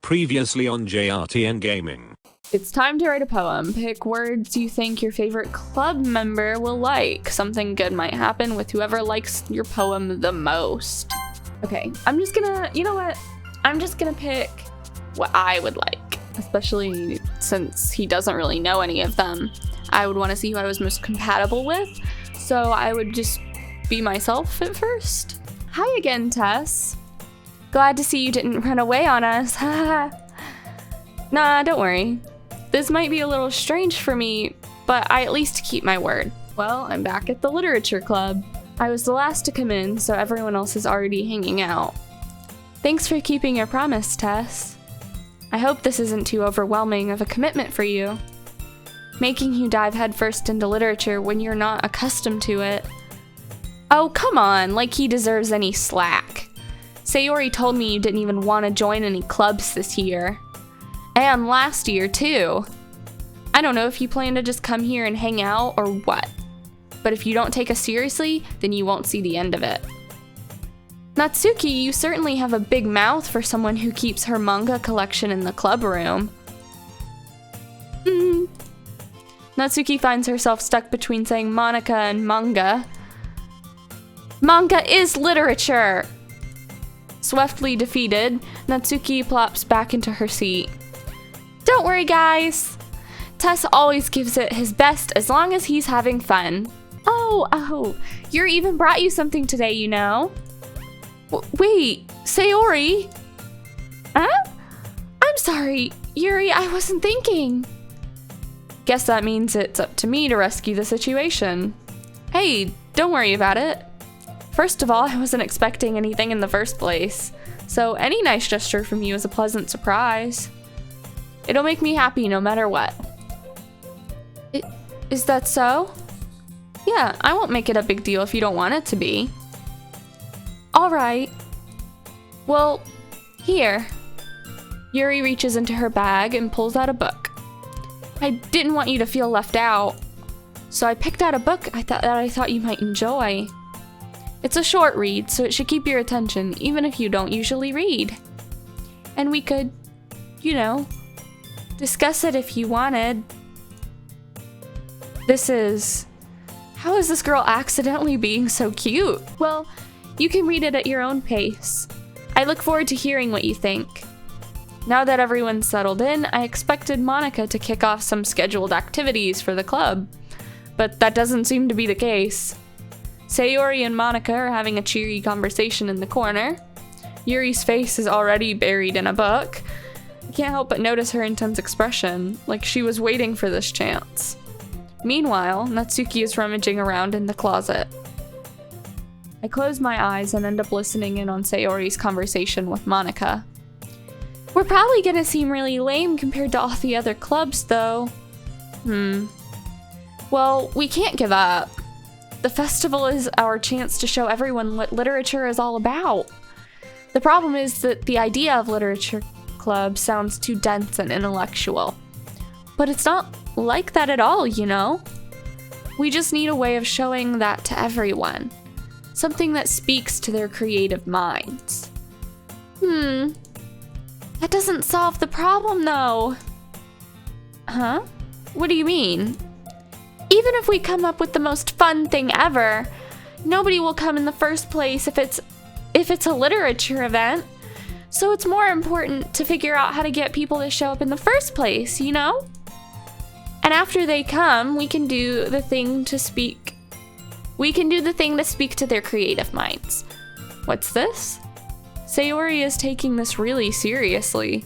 Previously on JRTN Gaming. It's time to write a poem. Pick words you think your favorite club member will like. Something good might happen with whoever likes your poem the most. Okay, I'm just gonna, you know what? I'm just gonna pick what I would like, especially since he doesn't really know any of them. I would want to see who I was most compatible with, so I would just be myself at first. Hi again, Tess. Glad to see you didn't run away on us. Nah, don't worry. This might be a little strange for me, but I at least keep my word. Well, I'm back at the literature club. I was the last to come in, so everyone else is already hanging out. Thanks for keeping your promise, Tess. I hope this isn't too overwhelming of a commitment for you. Making you dive headfirst into literature when you're not accustomed to it. Oh, come on, like he deserves any slack. Sayori told me you didn't even want to join any clubs this year. And last year, too. I don't know if you plan to just come here and hang out or what. But if you don't take us seriously, then you won't see the end of it. Natsuki, you certainly have a big mouth for someone who keeps her manga collection in the club room. Natsuki finds herself stuck between saying Monica and manga. Manga is literature! Swiftly defeated, Natsuki plops back into her seat. Don't worry, guys. Tess always gives it his best as long as he's having fun. Oh, Yuri even brought you something today, you know? Wait, Sayori? Huh? I'm sorry, Yuri, I wasn't thinking. Guess that means it's up to me to rescue the situation. Hey, don't worry about it. First of all, I wasn't expecting anything in the first place, so any nice gesture from you is a pleasant surprise. It'll make me happy no matter what. Is that so? Yeah, I won't make it a big deal if you don't want it to be. Alright. Well, here. Yuri reaches into her bag and pulls out a book. I didn't want you to feel left out, so I picked out a book I thought you might enjoy. It's a short read, so it should keep your attention, even if you don't usually read. And we could, you know, discuss it if you wanted. How is this girl accidentally being so cute? Well, you can read it at your own pace. I look forward to hearing what you think. Now that everyone's settled in, I expected Monica to kick off some scheduled activities for the club, but that doesn't seem to be the case. Sayori and Monica are having a cheery conversation in the corner. Yuri's face is already buried in a book. I can't help but notice her intense expression, like she was waiting for this chance. Meanwhile, Natsuki is rummaging around in the closet. I close my eyes and end up listening in on Sayori's conversation with Monica. We're probably gonna seem really lame compared to all the other clubs, though. Well, we can't give up. The festival is our chance to show everyone what literature is all about. The problem is that the idea of literature club sounds too dense and intellectual. But it's not like that at all, you know? We just need a way of showing that to everyone. Something that speaks to their creative minds. That doesn't solve the problem, though. Huh? What do you mean? Even if we come up with the most fun thing ever, nobody will come in the first place if it's a literature event. So it's more important to figure out how to get people to show up in the first place, you know? And after they come, we can do the thing to speak to their creative minds. What's this? Sayori is taking this really seriously.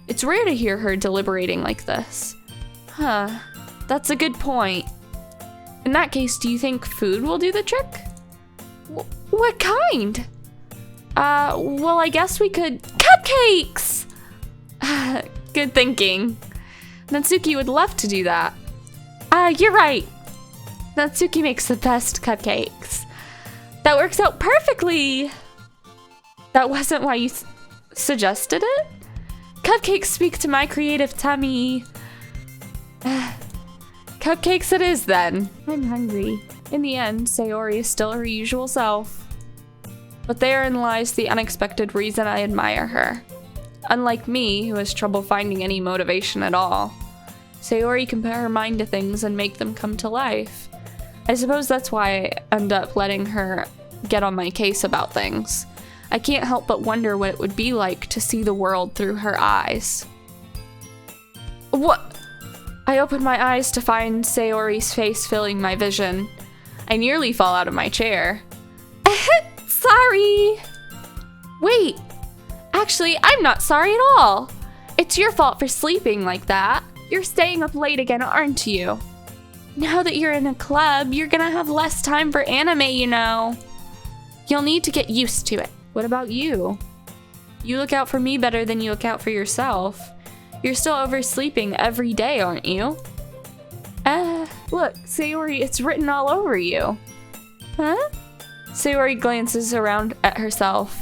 It's rare to hear her deliberating like this. Huh. That's a good point. In that case, do you think food will do the trick? What kind? Well, I guess we could... Cupcakes! Good thinking. Natsuki would love to do that. You're right. Natsuki makes the best cupcakes. That works out perfectly! That wasn't why you suggested it? Cupcakes speak to my creative tummy. Cupcakes it is, then. I'm hungry. In the end, Sayori is still her usual self. But therein lies the unexpected reason I admire her. unlike me, who has trouble finding any motivation at all. Sayori can put her mind to things and make them come to life. I suppose that's why I end up letting her get on my case about things. I can't help but wonder what it would be like to see the world through her eyes. What? I open my eyes to find Sayori's face filling my vision. I nearly fall out of my chair. Sorry! Wait, actually, I'm not sorry at all. It's your fault for sleeping like that. You're staying up late again, aren't you? Now that you're in a club, you're gonna have less time for anime, you know. You'll need to get used to it. What about you? You look out for me better than you look out for yourself. You're still oversleeping every day, aren't you? Look, Sayori, it's written all over you. Huh? Sayori glances around at herself.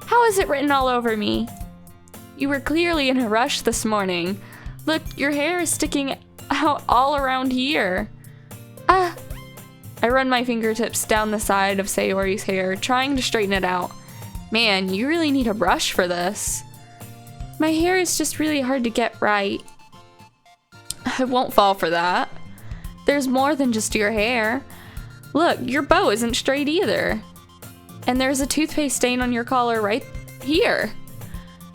How is it written all over me? You were clearly in a rush this morning. Look, your hair is sticking out all around here. I run my fingertips down the side of Sayori's hair, trying to straighten it out. Man, you really need a brush for this. My hair is just really hard to get right. I won't fall for that. There's more than just your hair. Look, your bow isn't straight either. And there's a toothpaste stain on your collar right here.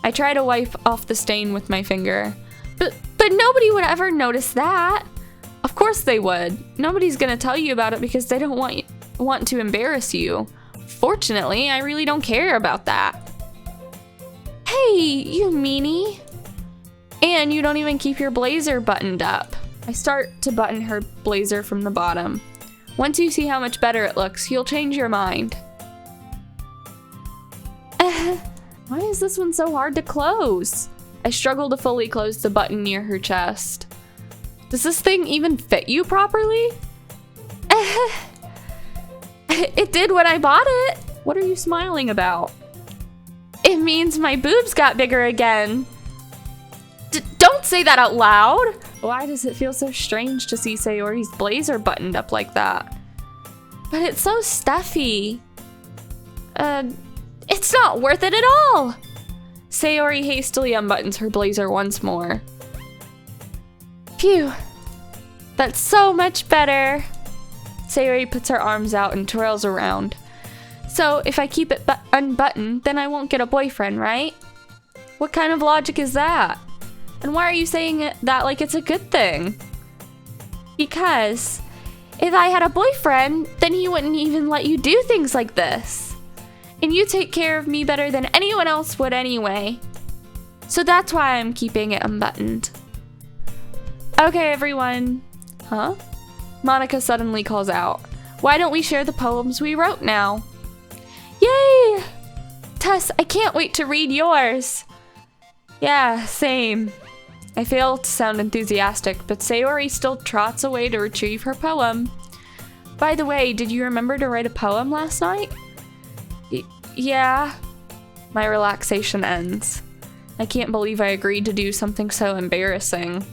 I try to wipe off the stain with my finger. But nobody would ever notice that. Of course they would. Nobody's gonna tell you about it because they don't want to embarrass you. Fortunately, I really don't care about that. Hey, you meanie. And you don't even keep your blazer buttoned up. I start to button her blazer from the bottom. Once you see how much better it looks, you'll change your mind. Why is this one so hard to close? I struggle to fully close the button near her chest. Does this thing even fit you properly? It did when I bought it. What are you smiling about? It means my boobs got bigger again. Don't say that out loud. Why does it feel so strange to see Sayori's blazer buttoned up like that? But it's so stuffy. It's not worth it at all. Sayori hastily unbuttons her blazer once more. Phew. That's so much better. Sayori puts her arms out and twirls around. So if I keep it unbuttoned, then I won't get a boyfriend, right? What kind of logic is that? And why are you saying that like it's a good thing? Because if I had a boyfriend, then he wouldn't even let you do things like this. And you take care of me better than anyone else would anyway. So that's why I'm keeping it unbuttoned. Okay, everyone. Huh? Monica suddenly calls out. Why don't we share the poems we wrote now? Yay! Tess, I can't wait to read yours. Yeah, same. I fail to sound enthusiastic, but Sayori still trots away to retrieve her poem. By the way, did you remember to write a poem last night? Yeah. My relaxation ends. I can't believe I agreed to do something so embarrassing.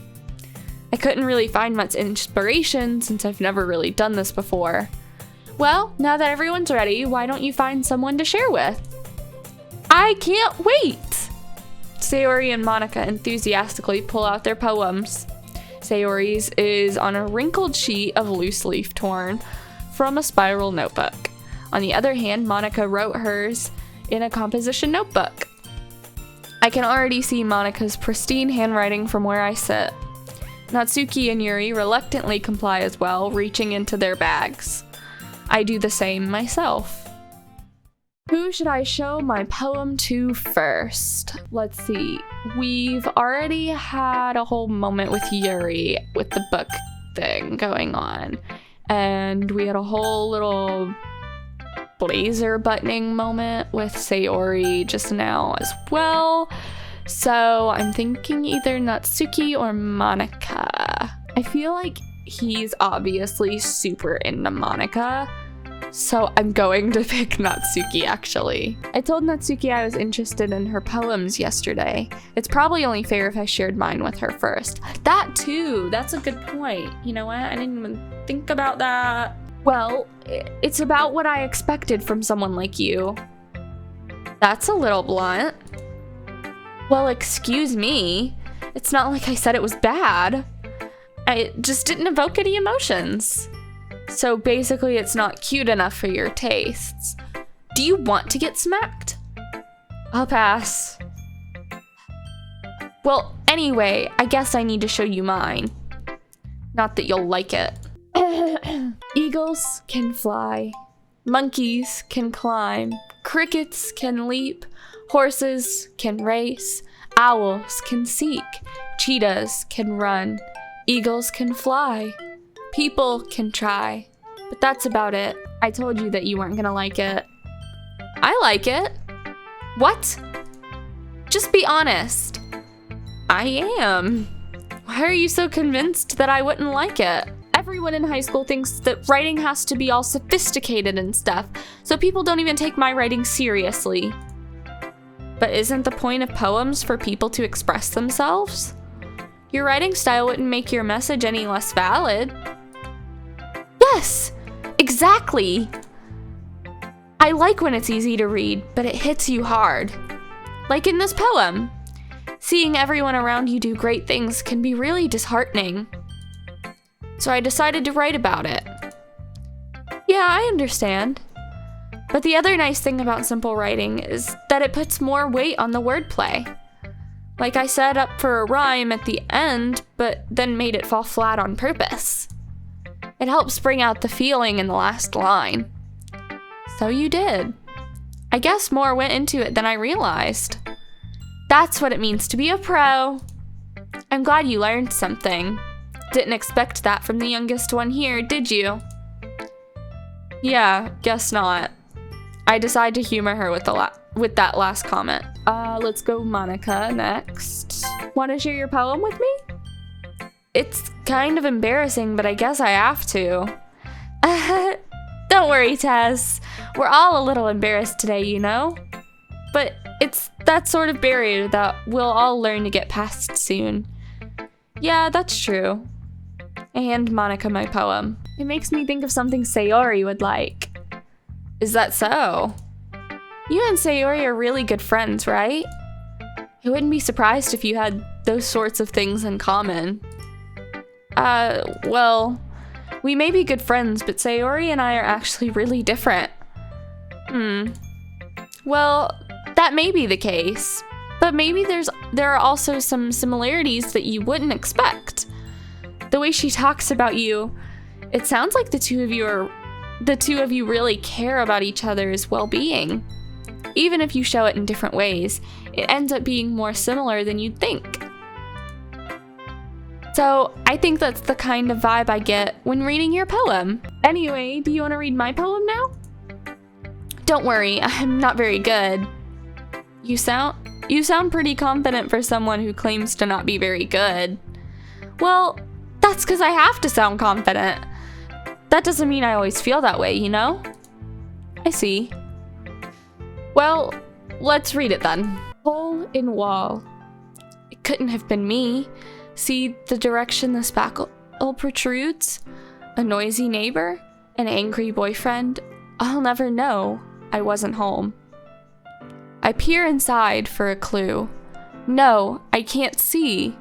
I couldn't really find much inspiration since I've never really done this before. Well, now that everyone's ready, why don't you find someone to share with? I can't wait! Sayori and Monica enthusiastically pull out their poems. Sayori's is on a wrinkled sheet of loose leaf torn from a spiral notebook. On the other hand, Monica wrote hers in a composition notebook. I can already see Monica's pristine handwriting from where I sit. Natsuki and Yuri reluctantly comply as well, reaching into their bags. I do the same myself. Who should I show my poem to first? Let's see. We've already had a whole moment with Yuri with the book thing going on. And we had a whole little blazer buttoning moment with Sayori just now as well. So I'm thinking either Natsuki or Monica. I feel like he's obviously super into Monica. So I'm going to pick Natsuki, actually. I told Natsuki I was interested in her poems yesterday. It's probably only fair if I shared mine with her first. That too, that's a good point. You know what, I didn't even think about that. Well, it's about what I expected from someone like you. That's a little blunt. Well, excuse me. It's not like I said it was bad. I just didn't evoke any emotions. So basically, it's not cute enough for your tastes. Do you want to get smacked? I'll pass. Well, anyway, I guess I need to show you mine. Not that you'll like it. Eagles can fly. Monkeys can climb. Crickets can leap. Horses can race. Owls can seek. Cheetahs can run. Eagles can fly. People can try. But that's about it. I told you that you weren't gonna like it. I like it. What? Just be honest. I am. Why are you so convinced that I wouldn't like it? Everyone in high school thinks that writing has to be all sophisticated and stuff, so people don't even take my writing seriously. But isn't the point of poems for people to express themselves? Your writing style wouldn't make your message any less valid. Yes, exactly. I like when it's easy to read, but it hits you hard. Like in this poem. Seeing everyone around you do great things can be really disheartening. So I decided to write about it. Yeah, I understand. But the other nice thing about simple writing is that it puts more weight on the wordplay. Like I set up for a rhyme at the end, but then made it fall flat on purpose. It helps bring out the feeling in the last line. So you did. I guess more went into it than I realized. That's what it means to be a pro. I'm glad you learned something. Didn't expect that from the youngest one here, did you? Yeah, guess not. I decide to humor her with that last comment. Let's go Monica next. Want to share your poem with me? It's kind of embarrassing, but I guess I have to. Don't worry, Tess. We're all a little embarrassed today, you know? But it's that sort of barrier that we'll all learn to get past soon. Yeah, that's true. I hand Monica my poem. It makes me think of something Sayori would like. Is that so? You and Sayori are really good friends, right? I wouldn't be surprised if you had those sorts of things in common. Well, we may be good friends, but Sayori and I are actually really different. Well, that may be the case, but maybe there are also some similarities that you wouldn't expect. The way she talks about you, it sounds like the two of you really care about each other's well-being. Even if you show it in different ways, it ends up being more similar than you'd think. So I think that's the kind of vibe I get when reading your poem. Anyway, do you want to read my poem now? Don't worry, I'm not very good. You sound pretty confident for someone who claims to not be very good. Well, that's because I have to sound confident. That doesn't mean I always feel that way, you know? I see. Well, let's read it then. Hole in wall. It couldn't have been me. See the direction the spackle protrudes? A noisy neighbor? An angry boyfriend? I'll never know. I wasn't home. I peer inside for a clue. No, I can't see.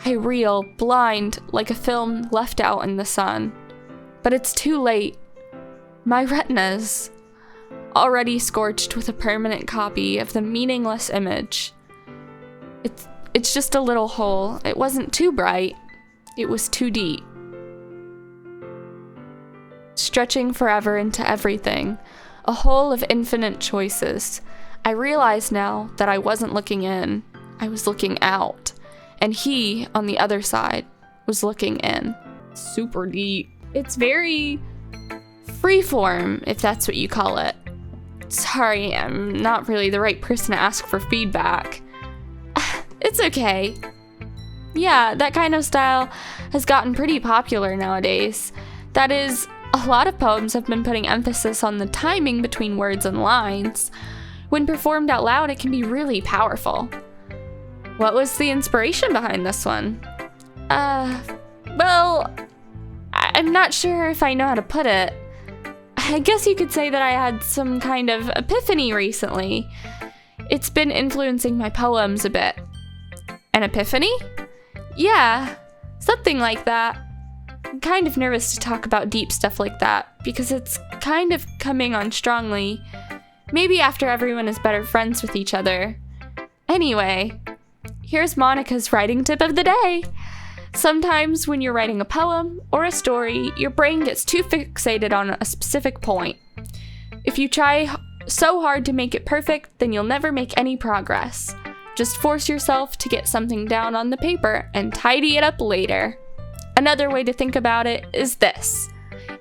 I reel, blind, like a film left out in the sun. But it's too late. My retinas, already scorched with a permanent copy of the meaningless image. It's just a little hole. It wasn't too bright. It was too deep. Stretching forever into everything. A hole of infinite choices. I realize now that I wasn't looking in. I was looking out. And he, on the other side, was looking in. Super deep. It's very freeform, if that's what you call it. Sorry, I'm not really the right person to ask for feedback. It's okay. Yeah, that kind of style has gotten pretty popular nowadays. That is, a lot of poems have been putting emphasis on the timing between words and lines. When performed out loud, it can be really powerful. What was the inspiration behind this one? Well, I'm not sure if I know how to put it. I guess you could say that I had some kind of epiphany recently. it's been influencing my poems a bit. An epiphany? Yeah, something like that. I'm kind of nervous to talk about deep stuff like that, because it's kind of coming on strongly. Maybe after everyone is better friends with each other. Anyway, here's Monica's writing tip of the day. Sometimes when you're writing a poem or a story, your brain gets too fixated on a specific point. If you try so hard to make it perfect, then you'll never make any progress. Just force yourself to get something down on the paper and tidy it up later. Another way to think about it is this.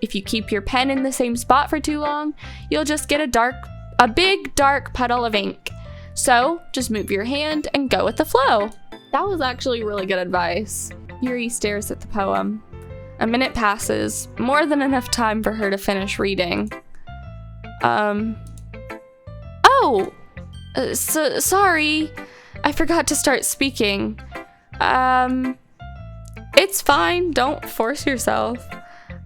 If you keep your pen in the same spot for too long, you'll just get a big dark puddle of ink. So just move your hand and go with the flow. That was actually really good advice. Yuri stares at the poem. A minute passes, more than enough time for her to finish reading. Sorry. I forgot to start speaking. It's fine, don't force yourself.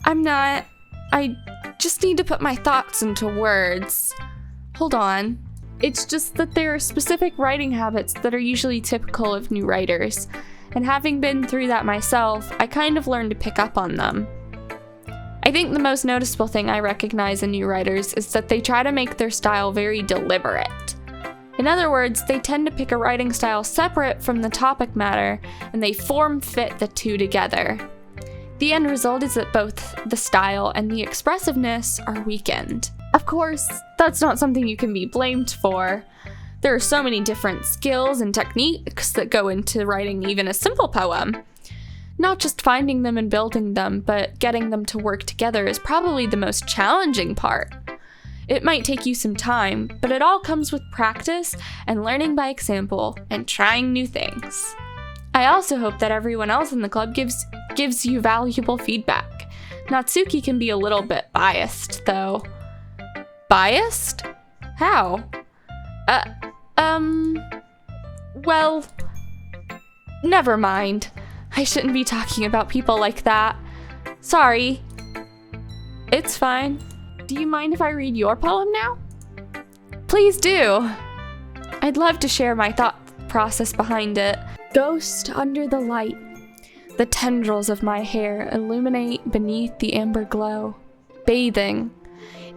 I just need to put my thoughts into words. Hold on. It's just that there are specific writing habits that are usually typical of new writers, and having been through that myself, I kind of learned to pick up on them. I think the most noticeable thing I recognize in new writers is that they try to make their style very deliberate. In other words, they tend to pick a writing style separate from the topic matter, and they form-fit the two together. The end result is that both the style and the expressiveness are weakened. Of course, that's not something you can be blamed for. There are so many different skills and techniques that go into writing even a simple poem. Not just finding them and building them, but getting them to work together is probably the most challenging part. It might take you some time, but it all comes with practice and learning by example and trying new things. I also hope that everyone else in the club gives you valuable feedback. Natsuki can be a little bit biased, though. Biased? How? Well, never mind. I shouldn't be talking about people like that. Sorry. It's fine. Do you mind if I read your poem now? Please do. I'd love to share my thought process behind it. Ghost under the light. The tendrils of my hair illuminate beneath the amber glow. Bathing.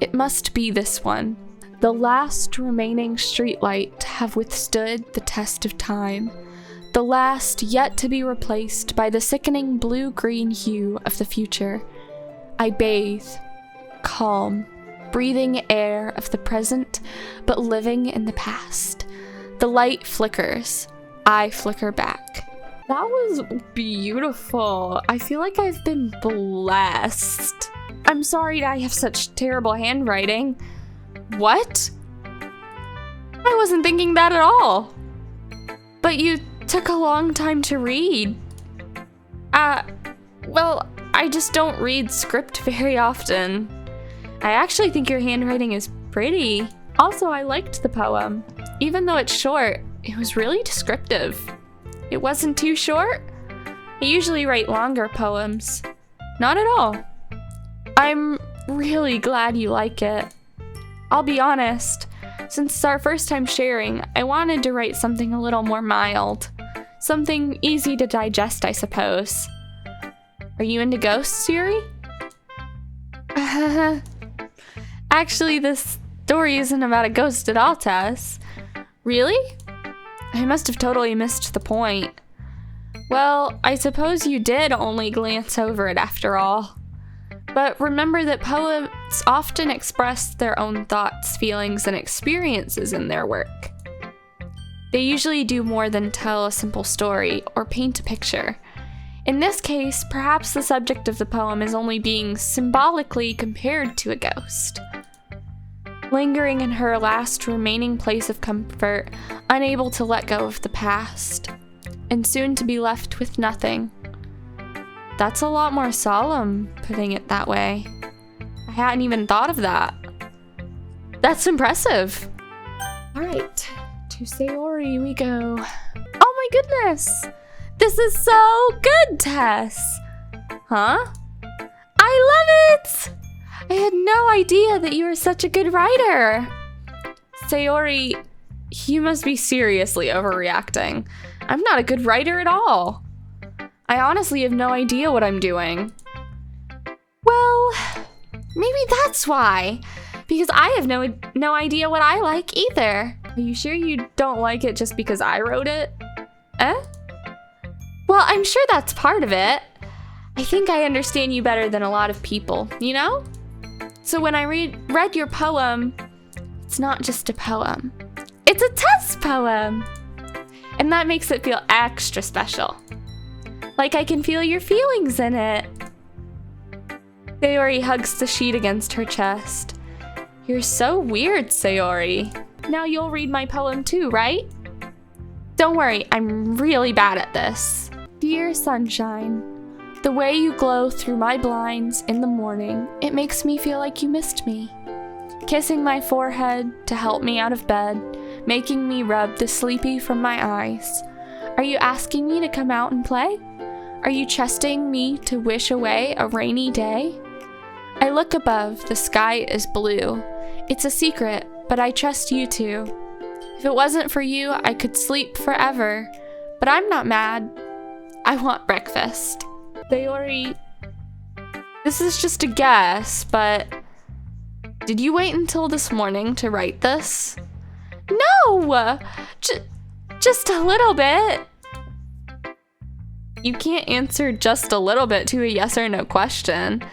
It must be this one. The last remaining streetlight to have withstood the test of time. The last yet to be replaced by the sickening blue-green hue of the future. I bathe. Calm, breathing air of the present, but living in the past. The light flickers. I flicker back. That was beautiful. I feel like I've been blessed. I'm sorry I have such terrible handwriting. What? I wasn't thinking that at all. But you took a long time to read. Well, I just don't read script very often. I actually think your handwriting is pretty. Also, I liked the poem. Even though it's short, it was really descriptive. It wasn't too short. I usually write longer poems. Not at all. I'm really glad you like it. I'll be honest, since it's our first time sharing, I wanted to write something a little more mild. Something easy to digest, I suppose. Are you into ghosts, Yuri? Actually, this story isn't about a ghost at all, Tess. Really? I must have totally missed the point. Well, I suppose you did only glance over it after all. But remember that poets often express their own thoughts, feelings, and experiences in their work. They usually do more than tell a simple story or paint a picture. In this case, perhaps the subject of the poem is only being symbolically compared to a ghost. Lingering in her last remaining place of comfort, unable to let go of the past, and soon to be left with nothing. That's a lot more solemn, putting it that way. I hadn't even thought of that. That's impressive. All right, to Sayori we go. Oh my goodness! This is so good, Tess! Huh? I love it! I had no idea that you were such a good writer. Sayori, You must be seriously overreacting. I'm not a good writer at all. I honestly have no idea what I'm doing. Well, maybe that's why. Because I have no idea what I like either. Are you sure you don't like it just because I wrote it? Eh? Well, I'm sure that's part of it. I think I understand you better than a lot of people, you know? So when I read your poem, it's not just a poem. It's a test poem! And that makes it feel extra special. Like I can feel your feelings in it. Sayori hugs the sheet against her chest. You're so weird, Sayori. Now you'll read my poem too, right? Don't worry, I'm really bad at this. Dear sunshine, the way you glow through my blinds in the morning, it makes me feel like you missed me. Kissing my forehead to help me out of bed, making me rub the sleepy from my eyes. Are you asking me to come out and play? Are you trusting me to wish away a rainy day? I look above, the sky is blue. It's a secret, but I trust you too. If it wasn't for you, I could sleep forever. But I'm not mad. I want breakfast. Sayori, this is just a guess, but did you wait until this morning to write this? No! Just a little bit. You can't answer just a little bit to a yes or no question.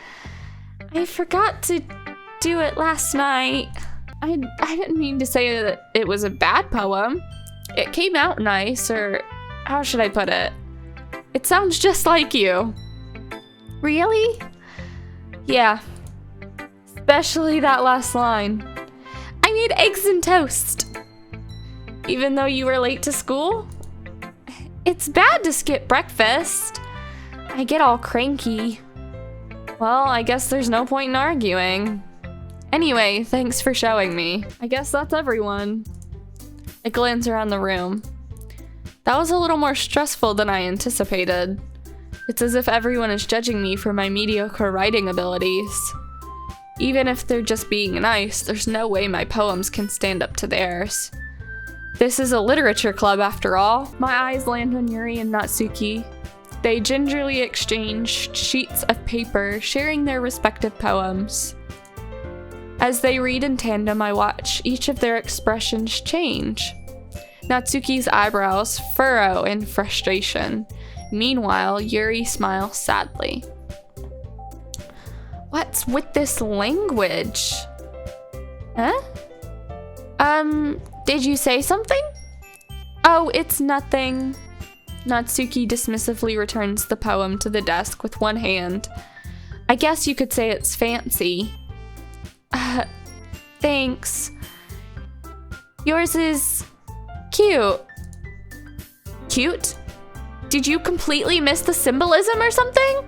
I forgot to do it last night. I didn't mean to say that it was a bad poem. It came out nice, or how should I put it? It sounds just like you. Really? Yeah. Especially that last line. I need eggs and toast. Even though you were late to school? It's bad to skip breakfast. I get all cranky. Well, I guess there's no point in arguing. Anyway, thanks for showing me. I guess that's everyone. I glance around the room. That was a little more stressful than I anticipated. It's as if everyone is judging me for my mediocre writing abilities. Even if they're just being nice, there's no way my poems can stand up to theirs. This is a literature club after all. My eyes land on Yuri and Natsuki. They gingerly exchange sheets of paper, sharing their respective poems. As they read in tandem, I watch each of their expressions change. Natsuki's eyebrows furrow in frustration. Meanwhile, Yuri smiles sadly. What's with this language? Huh? Did you say something? Oh, it's nothing. Natsuki dismissively returns the poem to the desk with one hand. I guess you could say it's fancy. Thanks. Yours is cute. Cute? Did you completely miss the symbolism or something?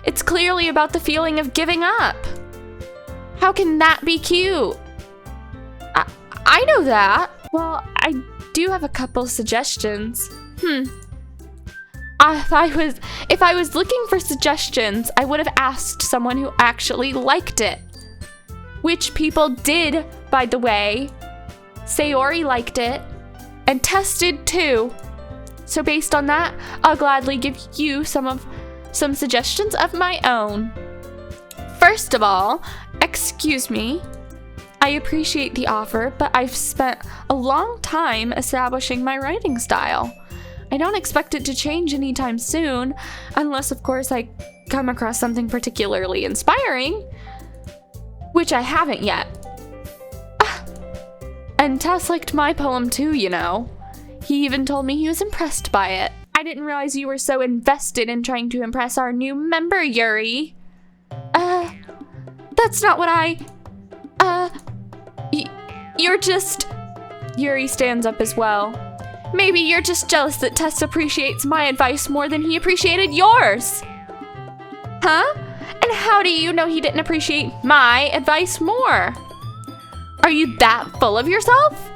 It's clearly about the feeling of giving up. How can that be cute? I know that. Well, I do have a couple suggestions. If I was looking for suggestions, I would have asked someone who actually liked it. Which people did, by the way. Sayori liked it, and tested too. So based on that, I'll gladly give you some suggestions of my own. First of all, excuse me. I appreciate the offer, but I've spent a long time establishing my writing style. I don't expect it to change anytime soon, unless of course I come across something particularly inspiring, which I haven't yet. And Tess liked my poem too, you know. He even told me he was impressed by it. I didn't realize you were so invested in trying to impress our new member, Yuri. That's not what you're just... Yuri stands up as well. Maybe you're just jealous that Tess appreciates my advice more than he appreciated yours. Huh? And how do you know he didn't appreciate my advice more? Are you that full of yourself?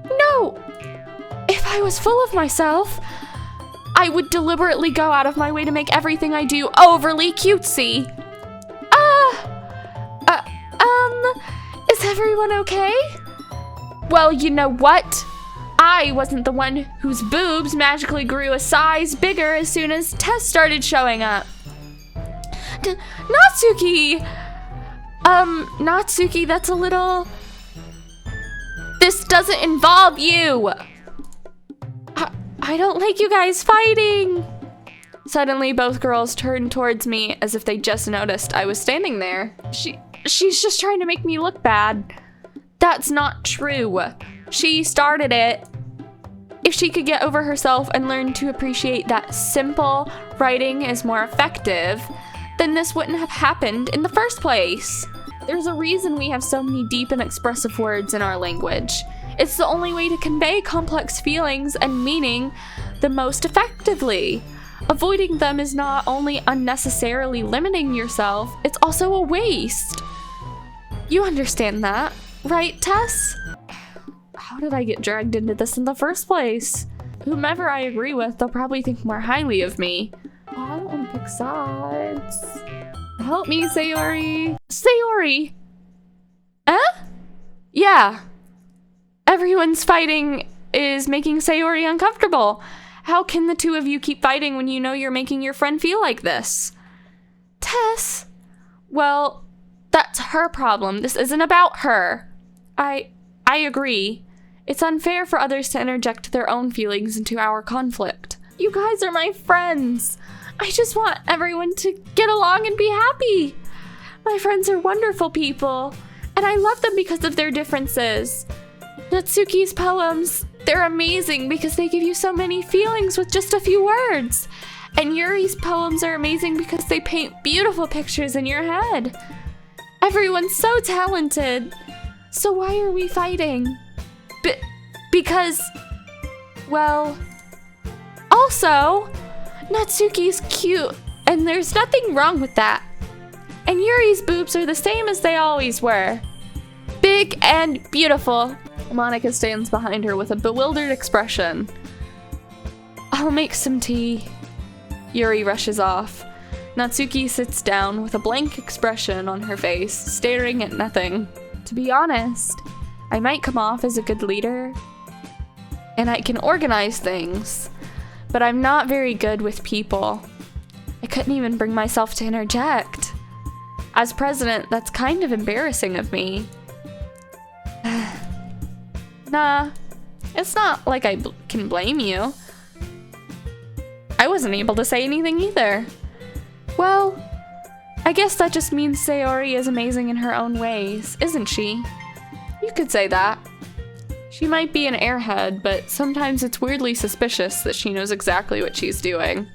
No. If I was full of myself, I would deliberately go out of my way to make everything I do overly cutesy. Is everyone okay? Well, you know what? I wasn't the one whose boobs magically grew a size bigger as soon as Tess started showing up. Natsuki! Natsuki, that's a little... This doesn't involve you! I don't like you guys fighting! Suddenly, both girls turned towards me as if they just noticed I was standing there. She's just trying to make me look bad. That's not true. She started it. If she could get over herself and learn to appreciate that simple writing is more effective, then this wouldn't have happened in the first place. There's a reason we have so many deep and expressive words in our language. It's the only way to convey complex feelings and meaning the most effectively. Avoiding them is not only unnecessarily limiting yourself, it's also a waste. You understand that, right, Tess? How did I get dragged into this in the first place? Whomever I agree with, they'll probably think more highly of me. Oh, I don't want to pick sides. Help me, Sayori. Sayori! Yeah. Everyone's fighting is making Sayori uncomfortable. How can the two of you keep fighting when you know you're making your friend feel like this? Tess! Well, that's her problem. This isn't about her. I agree. It's unfair for others to interject their own feelings into our conflict. You guys are my friends. I just want everyone to get along and be happy. My friends are wonderful people, and I love them because of their differences. Natsuki's poems, they're amazing because they give you so many feelings with just a few words. And Yuri's poems are amazing because they paint beautiful pictures in your head. Everyone's so talented. So why are we fighting? Because, well, also, Natsuki's cute, and there's nothing wrong with that. And Yuri's boobs are the same as they always were. Big and beautiful. Monica stands behind her with a bewildered expression. I'll make some tea. Yuri rushes off. Natsuki sits down with a blank expression on her face, staring at nothing. To be honest, I might come off as a good leader, and I can organize things, but I'm not very good with people. I couldn't even bring myself to interject. As president, that's kind of embarrassing of me. Nah, it's not like I can blame you. I wasn't able to say anything either. Well, I guess that just means Sayori is amazing in her own ways, isn't she? You could say that. She might be an airhead, but sometimes it's weirdly suspicious that she knows exactly what she's doing.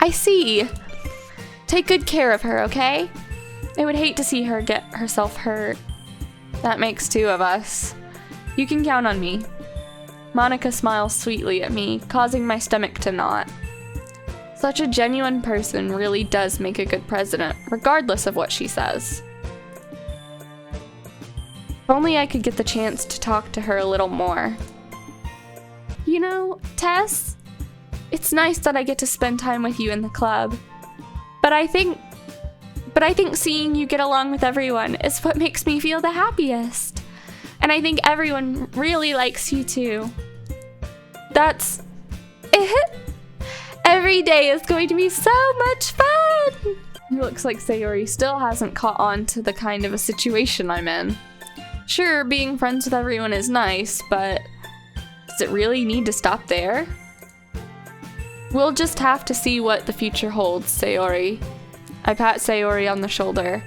I see. Take good care of her, okay? I would hate to see her get herself hurt. That makes two of us. You can count on me. Monica smiles sweetly at me, causing my stomach to knot. Such a genuine person really does make a good president, regardless of what she says. If only I could get the chance to talk to her a little more. You know, Tess, it's nice that I get to spend time with you in the club. But I think seeing you get along with everyone is what makes me feel the happiest. And I think everyone really likes you too. That's it. Every day is going to be so much fun! It looks like Sayori still hasn't caught on to the kind of a situation I'm in. Sure, being friends with everyone is nice, but does it really need to stop there? We'll just have to see what the future holds, Sayori. I pat Sayori on the shoulder.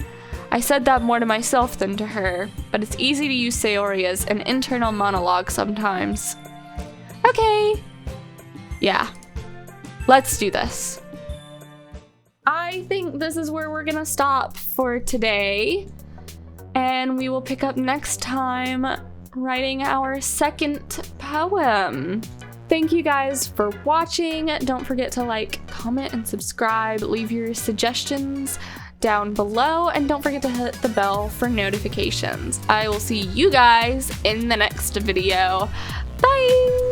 I said that more to myself than to her, but it's easy to use Sayori as an internal monologue sometimes. Okay. Yeah. Let's do this. I think this is where we're gonna stop for today. And we will pick up next time writing our second poem. Thank you guys for watching. Don't forget to like, comment, and subscribe. Leave your suggestions down below. And don't forget to hit the bell for notifications. I will see you guys in the next video. Bye!